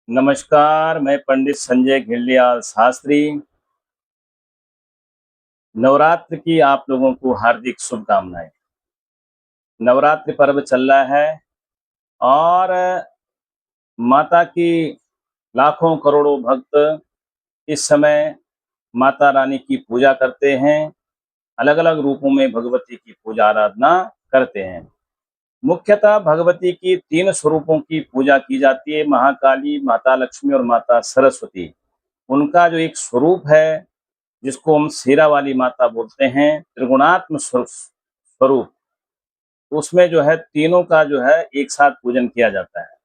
नमस्कार, मैं पंडित संजय घिल्डियाल शास्त्री। नवरात्र की आप लोगों को हार्दिक शुभकामनाएँ। नवरात्रि पर्व चल रहा है और माता की लाखों करोड़ों भक्त इस समय माता रानी की पूजा करते हैं। अलग-अलग रूपों में भगवती की पूजा आराधना करते हैं। मुख्यतः भगवती की 3 स्वरूपों की पूजा की जाती है, महाकाली, माता लक्ष्मी और माता सरस्वती। उनका जो एक स्वरूप है जिसको हम शेरा वाली माता बोलते हैं, त्रिगुणात्म स्वरूप, उसमें जो है तीनों का जो है एक साथ पूजन किया जाता है।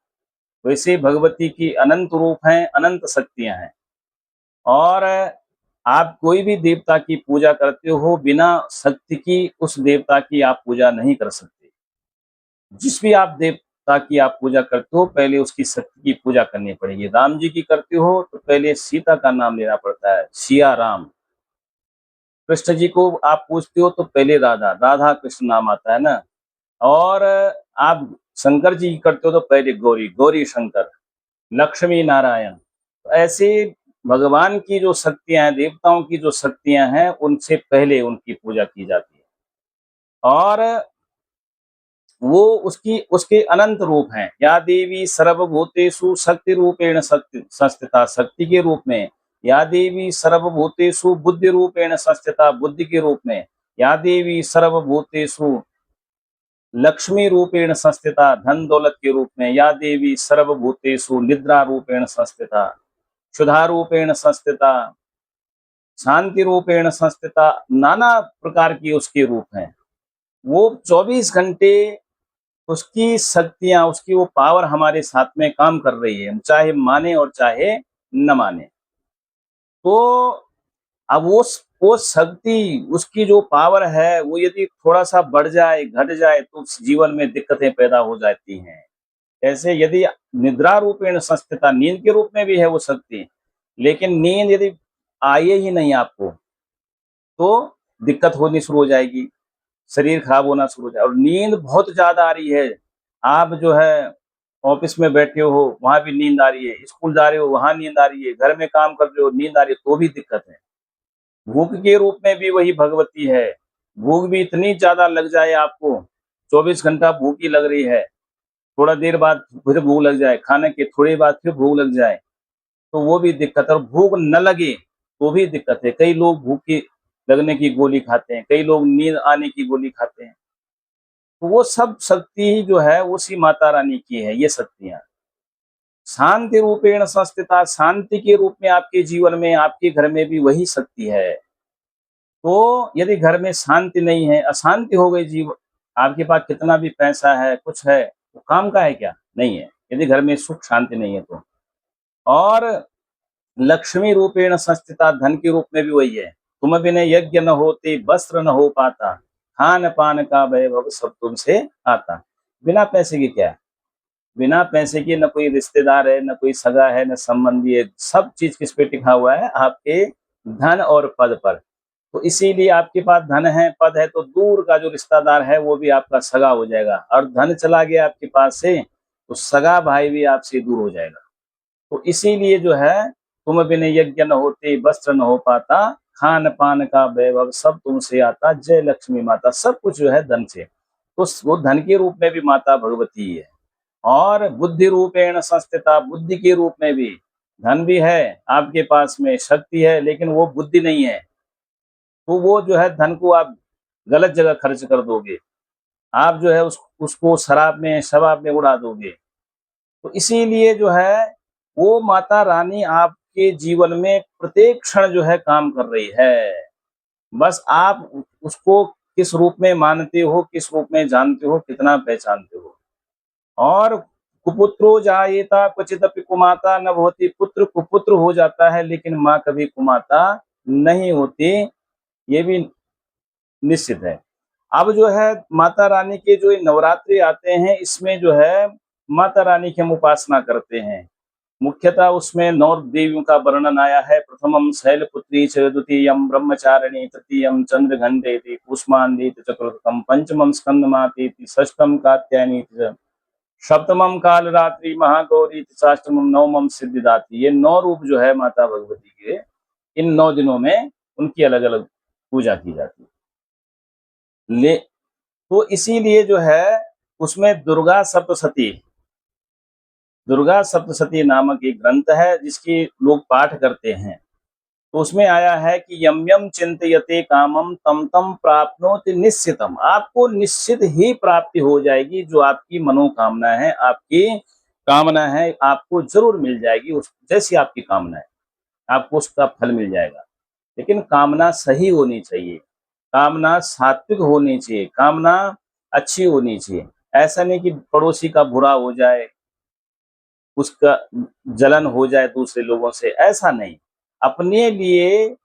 वैसे भगवती की अनंत रूप हैं, अनंत शक्तियाँ हैं और आप कोई भी देवता की पूजा करते हो, बिना शक्ति की उस देवता की आप पूजा नहीं कर सकते। जिस भी आप देवता की आप पूजा करते हो, पहले उसकी शक्ति की पूजा करनी पड़ेगी। राम जी की करते हो, तो पहले सीता का नाम लेना पड़ता है, सिया राम। कृष्ण जी को आप पूछते हो तो पहले राधा, राधा कृष्ण नाम आता है ना। और आप शंकर जी की करते हो तो पहले गौरी, गौरी शंकर, लक्ष्मी नारायण। तो ऐसे भगवान की जो शक्तियाँ हैं, देवताओं की जो शक्तियाँ हैं, उनसे पहले उनकी पूजा की जाती है। और वो उसकी उसके अनंत रूप हैं। या देवी सर्वभूतेषु शक्ति रूपेण शक्ति संस्थिता, शक्ति के रूप में। या देवी सर्वभूतेषु बुद्धि रूपेण संस्थिता, बुद्धि के रूप में। या देवी सर्वभूतेषु लक्ष्मी रूपेण संस्थिता, धन दौलत के रूप में। या देवी सर्वभूतेषु निद्रा रूपेण संस्थिता, क्षुधा रूपेण संस्थिता, शांति रूपेण संस्थिता। नाना प्रकार की उसके रूप हैं। वो 24 घंटे उसकी शक्तियां, उसकी वो पावर हमारे साथ में काम कर रही है, चाहे माने और चाहे न माने। तो अब वो शक्ति, उसकी जो पावर है, वो यदि थोड़ा सा बढ़ जाए, घट जाए, तो जीवन में दिक्कतें पैदा हो जाती हैं। ऐसे यदि निद्रा रूपेण संस्थिता, नींद के रूप में भी है वो शक्ति, लेकिन नींद यदि आए ही नहीं आपको, तो दिक्कत होनी शुरू हो जाएगी, शरीर खराब होना शुरू हो जाए। और नींद बहुत ज्यादा आ रही है, आप जो है ऑफिस में बैठे हो, वहां भी नींद आ रही है, स्कूल जा रहे हो, वहां नींद आ रही है, घर में काम कर रहे हो, नींद आ रही है, तो भी दिक्कत है। भूख के रूप में भी वही भगवती है। भूख भी इतनी ज्यादा लग जाए आपको, 24 घंटा भूख ही लग रही है, थोड़ा देर बाद फिर भूख लग जाए, खाने के थोड़ी बाद फिर भूख लग जाए, तो वो भी दिक्कत है। और भूख न लगे तो भी दिक्कत है। कई लोग भूख की लगने की गोली खाते हैं, कई लोग नींद आने की गोली खाते हैं। तो वो सब शक्ति ही जो है उसी माता रानी की है, ये शक्तियां। शांति रूपेण संस्थिता, शांति के रूप में आपके जीवन में, आपके घर में भी वही शक्ति है। तो यदि घर में शांति नहीं है, अशांति हो गई, जीवन आपके पास कितना भी पैसा है, कुछ है, वो काम का है क्या? नहीं है, यदि घर में सुख शांति नहीं है तो। और लक्ष्मी रूपेण संस्थिता, धन के रूप में भी वही है। तुम बिना यज्ञ न होते, वस्त्र न हो पाता, खान पान का वैभव सब तुमसे आता। बिना पैसे के क्या है? बिना पैसे के न कोई रिश्तेदार है, न कोई सगा है, न संबंधी है। सब चीज किस पे टिका हुआ है? आपके धन और पद पर। तो इसीलिए आपके पास धन है, पद है, तो दूर का जो रिश्तेदार है वो भी आपका सगा हो जाएगा। और धन चला गया आपके पास से, तो सगा भाई भी आपसे दूर हो जाएगा। तो इसीलिए जो है, तुम बिन यज्ञ न होते, वस्त्र न हो पाता, खान पान का वैभव सब तुमसे आता, जय लक्ष्मी माता। सब कुछ जो है धन से। तो वो धन के रूप में भी माता भगवती ही है। और बुद्धि रूपेण संस्थिता, बुद्धि के रूप में भी। धन भी है आपके पास में, शक्ति है, लेकिन वो बुद्धि नहीं है, तो वो जो है धन को आप गलत जगह खर्च कर दोगे। आप जो है उसको शराब में, शबाब में उड़ा दोगे। तो इसीलिए जो है, वो माता रानी आपके जीवन में प्रत्येक क्षण जो है काम कर रही है। बस आप उसको किस रूप में मानते हो, किस रूप में जानते हो, कितना पहचानते हो। और कुपुत्रो जायेता क्वचिदपि कुमाता न भवति, पुत्र कुपुत्र हो जाता है, लेकिन माँ कभी कुमाता नहीं होती, ये भी निश्चित है। अब जो है माता रानी के जो नवरात्रि आते हैं, इसमें जो है माता रानी की हम उपासना करते हैं। मुख्यतः उसमें 9 देवियों का वर्णन आया है। प्रथमम शैलपुत्री च, द्वितीयम ब्रह्मचारिणी, तृतीयम चंद्रघंटेति, कूष्मांडीति, चतुर्थम पंचमम स्कंदमातेति, षष्ठम कात्यायनीति च, सप्तमम काल रात्रि महागौरी, साष्टमम नवमम सिद्धिदात्री। ये 9 रूप जो है माता भगवती के, इन 9 दिनों में उनकी अलग अलग पूजा की जाती है। तो इसीलिए जो है उसमें दुर्गा सप्तशती नामक एक ग्रंथ है जिसकी लोग पाठ करते हैं। तो उसमें आया है कि यम यम चिंतयते कामम तम तम प्राप्नोति निश्चितम। आपको निश्चित ही प्राप्ति हो जाएगी, जो आपकी मनोकामना है, आपकी कामना है, आपको जरूर मिल जाएगी। उस जैसी आपकी कामना है आपको उसका फल मिल जाएगा। लेकिन कामना सही होनी चाहिए, कामना सात्विक होनी चाहिए, कामना अच्छी होनी चाहिए। ऐसा नहीं कि पड़ोसी का बुरा हो जाए, उसका जलन हो जाए दूसरे लोगों से, ऐसा नहीं। अपने लिए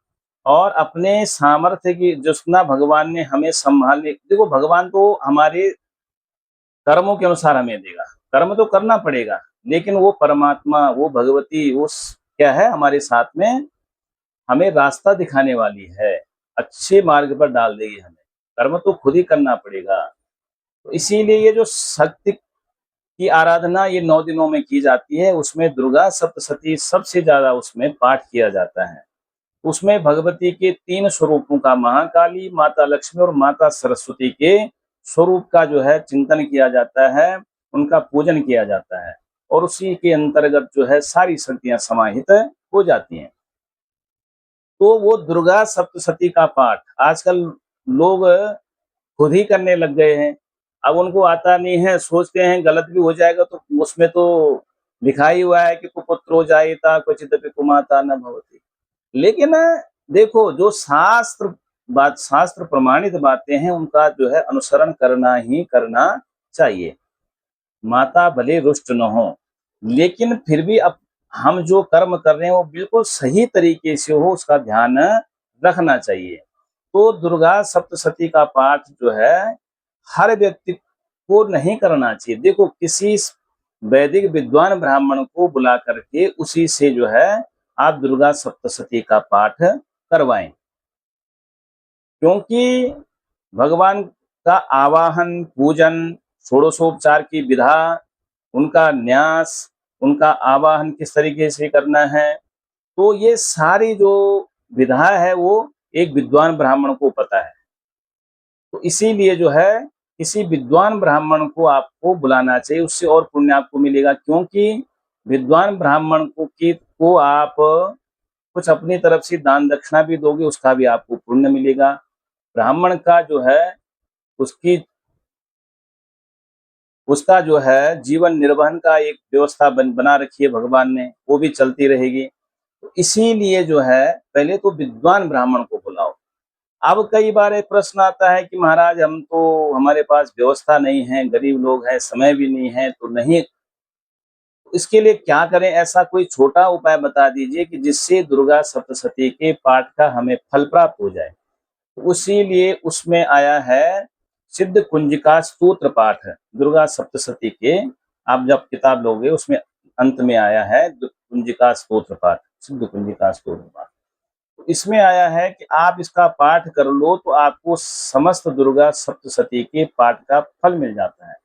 और अपने सामर्थ्य की जितना भगवान ने हमें संभालने, देखो भगवान तो हमारे कर्मों के अनुसार हमें देगा, कर्म तो करना पड़ेगा, लेकिन वो परमात्मा, वो भगवती, वो क्या है हमारे साथ में, हमें रास्ता दिखाने वाली है, अच्छे मार्ग पर डाल देगी हमें। कर्म तो खुद ही करना पड़ेगा। तो इसीलिए ये जो शक्ति की आराधना ये 9 दिनों में की जाती है, उसमें दुर्गा सप्तशती सबसे ज्यादा उसमें पाठ किया जाता है। उसमें भगवती के 3 स्वरूपों का, महाकाली, माता लक्ष्मी और माता सरस्वती के स्वरूप का जो है चिंतन किया जाता है, उनका पूजन किया जाता है, और उसी के अंतर्गत जो है सारी शक्तियां समाहित हो जाती हैं। तो वो दुर्गा सप्तशती का पाठ आजकल लोग खुद ही करने लग गए हैं। अब उनको आता नहीं है, सोचते हैं गलत भी हो जाएगा, तो उसमें तो लिखा ही हुआ है कि कुपुत्रो जायेता क्वचिदपि कुमाता न भवति। लेकिन देखो, जो शास्त्र प्रमाणित बातें हैं उनका जो है अनुसरण करना ही करना चाहिए। माता भले रुष्ट न हो, लेकिन फिर भी अब हम जो कर्म कर रहे हैं वो बिल्कुल सही तरीके से हो, उसका ध्यान रखना चाहिए। तो दुर्गा सप्तशती का पाठ जो है हर व्यक्ति को नहीं करना चाहिए। देखो, किसी वैदिक विद्वान ब्राह्मण को बुला करके उसी से जो है आप दुर्गा सप्तशती का पाठ करवाएं, क्योंकि भगवान का आवाहन, पूजन, षोडशोपचार की विधा, उनका न्यास, उनका आवाहन किस तरीके से करना है, तो ये सारी जो विधा है वो एक विद्वान ब्राह्मण को पता है। तो इसीलिए जो है किसी विद्वान ब्राह्मण को आपको बुलाना चाहिए, उससे और पुण्य आपको मिलेगा। क्योंकि विद्वान ब्राह्मण को आप कुछ अपनी तरफ से दान दक्षिणा भी दोगे, उसका भी आपको पुण्य मिलेगा। ब्राह्मण का जो है उसका जो है जीवन निर्वहन का एक व्यवस्था बना रखी है भगवान ने, वो भी चलती रहेगी। तो इसीलिए जो है पहले तो विद्वान ब्राह्मण को बुलाओ। अब कई बार एक प्रश्न आता है कि महाराज हम तो, हमारे पास व्यवस्था नहीं है, गरीब लोग हैं, समय भी नहीं है, तो नहीं, इसके लिए क्या करें? ऐसा कोई छोटा उपाय बता दीजिए कि जिससे दुर्गा सप्तशती के पाठ का हमें फल प्राप्त हो जाए। उसी लिए उसमें आया है सिद्ध कुंजिका स्तोत्र पाठ, दुर्गा सप्तशती के। आप जब किताब लोगे उसमें अंत में आया है कुंजिका स्तोत्र पाठ, सिद्ध कुंजिका स्तोत्र पाठ। इसमें आया है कि आप इसका पाठ कर लो तो आपको समस्त दुर्गा सप्तशती के पाठ का फल मिल जाता है।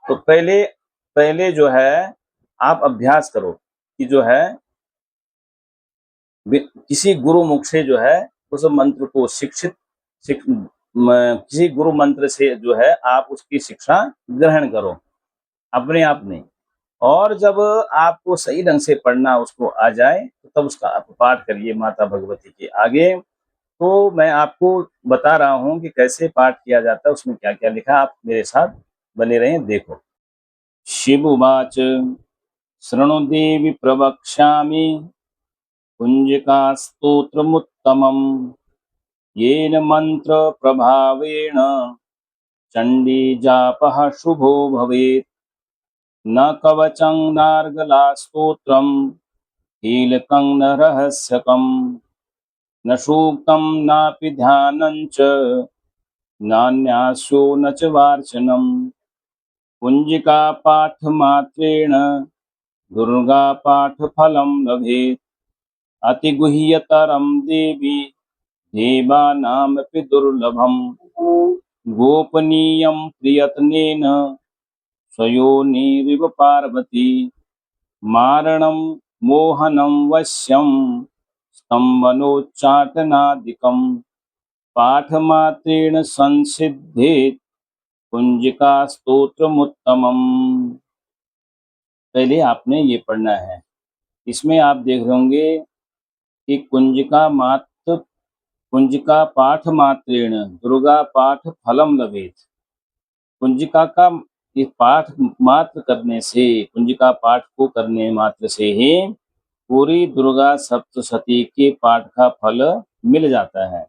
तो पहले पहले जो है आप अभ्यास करो कि जो है किसी गुरु मुख से जो है उस मंत्र को किसी गुरु मंत्र से जो है आप उसकी शिक्षा ग्रहण करो, अपने आप नहीं। और जब आपको सही ढंग से पढ़ना उसको आ जाए तो तब उसका आप पाठ करिए माता भगवती के आगे। तो मैं आपको बता रहा हूँ कि कैसे पाठ किया जाता है, उसमें क्या क्या लिखा, आप मेरे साथ बने रहें। देखो, शिव उवाच शृणु देवी प्रवक्ष्यामि कुंजिका स्तोत्रमुत्तमम् येन मंत्र प्रभावेण चंडी जापः शुभो भवेत्। न कवचं नार्गला स्तोत्रम् कीलकं न रहस्यकम् न सूक्तं नापि ध्यानं च नान्यास्यो न च वार्चनम्। कुंजिका पाठ मात्रेण दुर्गा पाठ फलं लभेत्। अतिगुह्यतरं देवी देवानामपि दुर्लभम्। गोपनीयं प्रयत्नेन स्वयोनिरिव पार्वती मारणं मोहनं वश्यं स्तम्भनोच्चाटनादिकं पाठमात्रेण संसिद्धेत् कुंजिका स्तोत्रमुत्तमम्। पहले आपने ये पढ़ना है। इसमें आप देख रहे होंगे कि कुंजिका पाठ मात्रेण दुर्गा पाठ फलम लभेत। कुंजिका का ये पाठ मात्र करने से, कुंजिका पाठ को करने मात्र से ही पूरी दुर्गा सप्तशती के पाठ का फल मिल जाता है।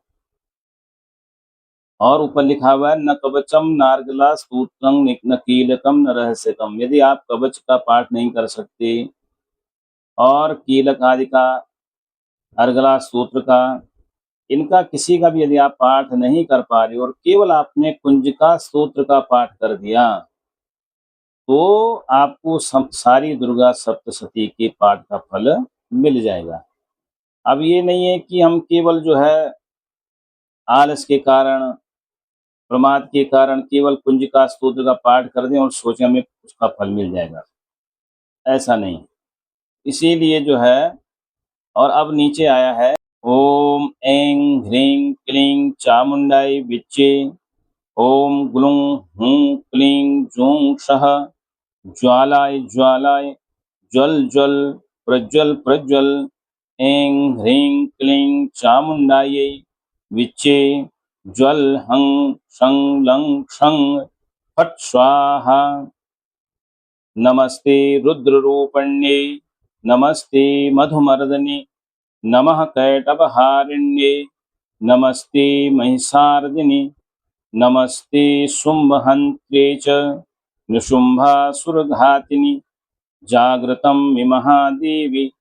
और ऊपर लिखा हुआ है न कवचम नार्गला स्तोत्रं न कीलकम न रहस्यकम। यदि आप कवच का पाठ नहीं कर सकते और कीलक आदि का, अर्गला स्तोत्र का, इनका किसी का भी यदि आप पाठ नहीं कर पा रहे और केवल आपने कुंजिका स्तोत्र का पाठ कर दिया तो आपको सारी दुर्गा सप्तशती के पाठ का फल मिल जाएगा। अब ये नहीं है कि हम केवल जो है आलस के कारण, प्रमाद के कारण केवल कुंजिका स्तोत्र का पाठ कर दें और सोचें हमें उसका फल मिल जाएगा, ऐसा नहीं। इसीलिए जो है, और अब नीचे आया है ओम ऐं ह्रीं क्लीं चामुंडाई विच्चे ओम ग्लूं हूं क्लीं जूं सः ज्वालाय ज्वालाय ज्वल ज्वल प्रज्वल प्रज्वल ऐं ह्रीं क्लीं चामुंडायै विच्चे ज्वल हं शं लं क्षं फट् स्वाहा। नमस्ते रुद्ररूपण्ये नमस्ते मधुमर्दने नमः कैटभहारिण्ये नमस्ते महिषार्दिने नमस्ते शुम्भहन्त्रे च नृशुम्भासुरघातिनि जागृतं विमहादेवी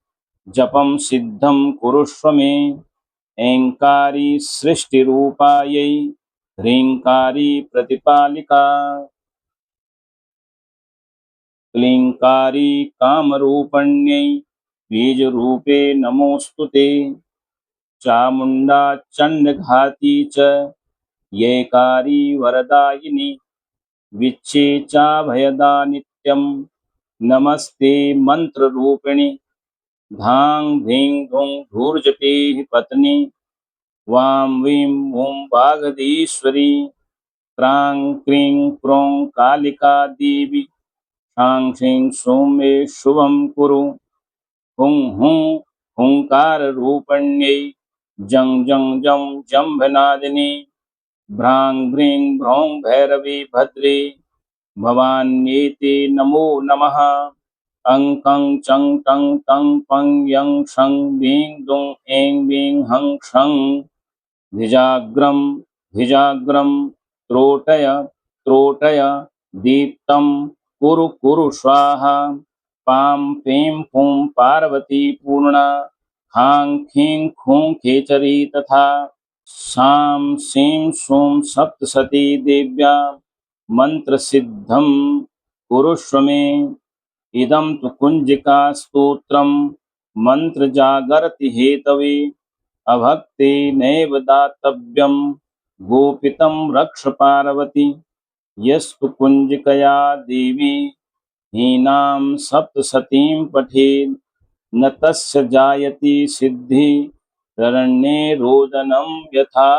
जपं सिद्धं कुरुष्व मे। ऐंकारी सृष्टिरूपायै ह्रींकारी प्रतिपालिका क्लींकारी कामरूपण्यै बीजरूपे नमोऽस्तुते। चामुण्डा चण्डघाती च येकारी वरदायिनी विच्चे चाभयदा नित्यं नमस्ते मंत्ररूपिणी। धां धीं धूं धूर्जटेः पत्नी वां वीं वूं वागधीश्वरी क्रां क्रीं क्रों कालिका देवी शां शीं सों मे शुभं कुरु। हुं हुं हुंकाररूपण्यै जं जं जं जम्भनादिनी भ्रां भ्रीं भ्रौं भैरवी भद्रे भवान्येते नमो नमः। अं कं चं टं तं पं यं शं वीं दुं ऐं वीं हं क्षं धिजाग्रं धिजाग्रं त्रोटय त्रोटय दीप्तं कुरु कुरु स्वाहा। पां पीं पूं पार्वती पूर्णा खां खीं खूं खेचरी तथा सां सीं सूं सप्तशती देव्या मंत्रसिद्धं कुरुष्व मे। इदं तु कुंजिका स्तोत्रं मंत्रजागर्ति हेतवे अभक्ते नैव दातव्यं गोपितं रक्ष पार्वती। यस्तु कुंजिकया देवी हीनां सप्तशतीं पठेत् न तस्य जायति सिद्धि ररण्ये रोदनं यथा।